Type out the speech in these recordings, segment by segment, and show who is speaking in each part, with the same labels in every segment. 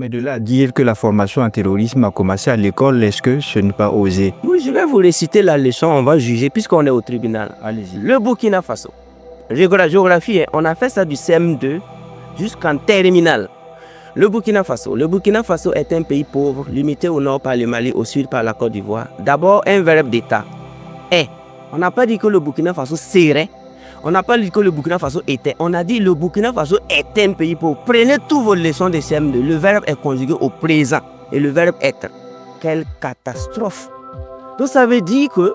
Speaker 1: Mais de là à dire que la formation en terrorisme a commencé à l'école, est-ce que ce n'est pas osé?
Speaker 2: Oui, je vais vous réciter la leçon, on va juger puisqu'on est au tribunal.
Speaker 1: Allez-y.
Speaker 2: Le Burkina Faso. Géographie, on a fait ça du CM2 jusqu'en terminale. Le Burkina Faso. Le Burkina Faso est un pays pauvre, limité au nord par le Mali, au sud par la Côte d'Ivoire. D'abord, un verbe d'État. Est. On n'a pas dit que le Burkina Faso serait. On n'a pas dit que le Burkina Faso était. On a dit que le Burkina Faso est un pays pauvre. Prenez toutes vos leçons de CM2. Le verbe est conjugué au présent. Et le verbe être. Quelle catastrophe. Donc ça veut dire que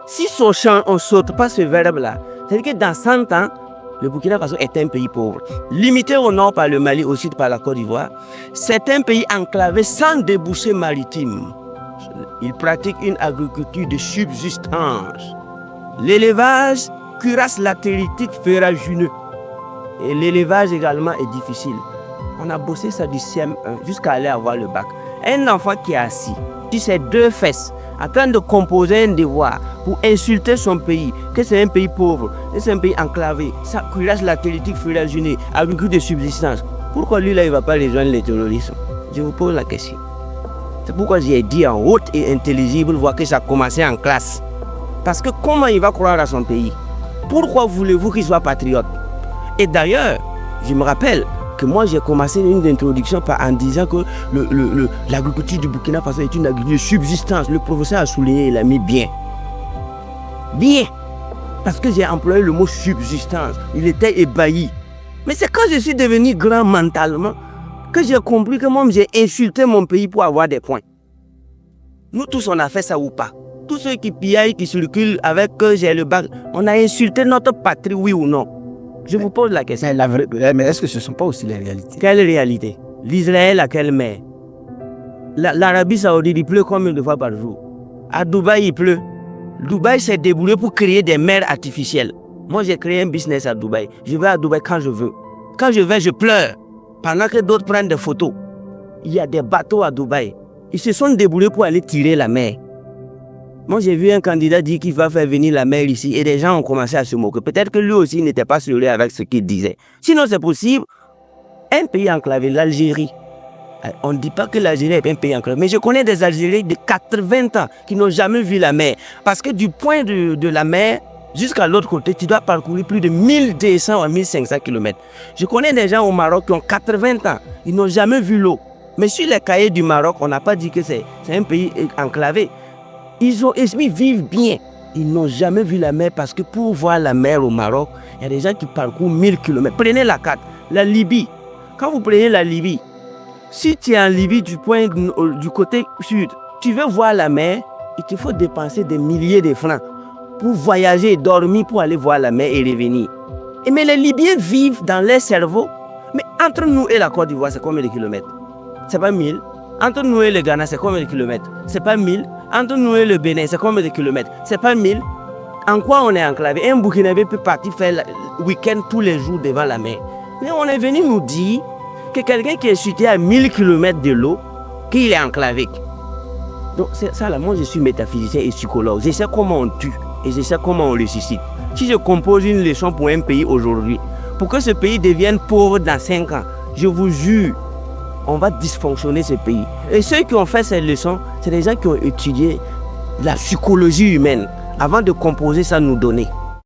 Speaker 2: si on ne saute pas ce verbe-là, c'est-à-dire que dans 100 ans, le Burkina Faso est un pays pauvre. Limité au nord par le Mali, au sud par la Côte d'Ivoire. C'est un pays enclavé sans débouché maritime. Il pratique une agriculture de subsistance. L'élevage cuirasse latéritique ferragineux. Et l'élevage également est difficile. On a bossé ça du CM1 jusqu'à aller avoir le bac. Un enfant qui est assis sur ses deux fesses, en train de composer un devoir pour insulter son pays, que c'est un pays pauvre, que c'est un pays enclavé, ça cuirasse latéritique ferragineux, agriculture de subsistance. Pourquoi lui là il ne va pas rejoindre les terroristes? Je vous pose la question. C'est pourquoi j'ai dit en haute et intelligible, voir que ça a commencé en classe. Parce que comment il va croire à son pays? Pourquoi voulez-vous qu'il soit patriote? Et d'ailleurs, je me rappelle que moi j'ai commencé une introduction en disant que l'agriculture du Burkina Faso est une agriculture de subsistance. Le professeur a souligné, il a mis bien. Bien. Parce que j'ai employé le mot subsistance. Il était ébahi. Mais c'est quand je suis devenu grand mentalement que j'ai compris que moi j'ai insulté mon pays pour avoir des points. Nous tous on a fait ça ou pas? Tous ceux qui piaillent, qui circulent avec j'ai le bac, on a insulté notre patrie, oui ou non? Je vous pose la question.
Speaker 1: Mais est-ce que ce ne sont pas aussi les réalités?
Speaker 2: Quelle réalité? L'Israël à quelle mer? L'Arabie Saoudite, il pleut combien de fois par jour? À Dubaï, il pleut. Dubaï s'est débrouillé pour créer des mers artificielles. Moi, j'ai créé un business à Dubaï. Je vais à Dubaï quand je veux. Quand je vais, je pleure. Pendant que d'autres prennent des photos. Il y a des bateaux à Dubaï. Ils se sont débrouillés pour aller tirer la mer. Moi, j'ai vu un candidat dire qu'il va faire venir la mer ici et des gens ont commencé à se moquer. Peut-être que lui aussi n'était pas sûr avec ce qu'il disait. Sinon, c'est possible. Un pays enclavé, l'Algérie. On ne dit pas que l'Algérie est un pays enclavé, mais je connais des Algériens de 80 ans qui n'ont jamais vu la mer. Parce que du point de la mer jusqu'à l'autre côté, tu dois parcourir plus de 1200 à 1500 km. Je connais des gens au Maroc qui ont 80 ans. Ils n'ont jamais vu l'eau. Mais sur les cahiers du Maroc, on n'a pas dit que c'est un pays enclavé. Ils vivent bien. Ils n'ont jamais vu la mer parce que pour voir la mer au Maroc, il y a des gens qui parcourent 1000 km. Prenez la carte, la Libye. Quand vous prenez la Libye, si tu es en Libye du côté sud, tu veux voir la mer, il te faut dépenser des milliers de francs pour voyager et dormir pour aller voir la mer et revenir. Mais les Libyens vivent dans leur cerveau. Mais entre nous et la Côte d'Ivoire, c'est combien de kilomètres? C'est pas 1000. Entre nous et le Ghana, c'est combien de kilomètres? C'est pas 1000. Entre nous et le Bénin, c'est combien de kilomètres? C'est pas 1000. En quoi on est enclavé? Un Burkinabé peut partir faire le week-end tous les jours devant la mer. Mais on est venu nous dire que quelqu'un qui est situé à 1000 km de l'eau, qu'il est enclavé. Donc c'est ça là, moi je suis métaphysicien et psychologue. Je sais comment on tue et je sais comment on ressuscite. Si je compose une leçon pour un pays aujourd'hui, pour que ce pays devienne pauvre dans 5 ans, je vous jure, on va dysfonctionner ce pays. Et ceux qui ont fait cette leçon, c'est des gens qui ont étudié la psychologie humaine avant de composer ça, nous donner.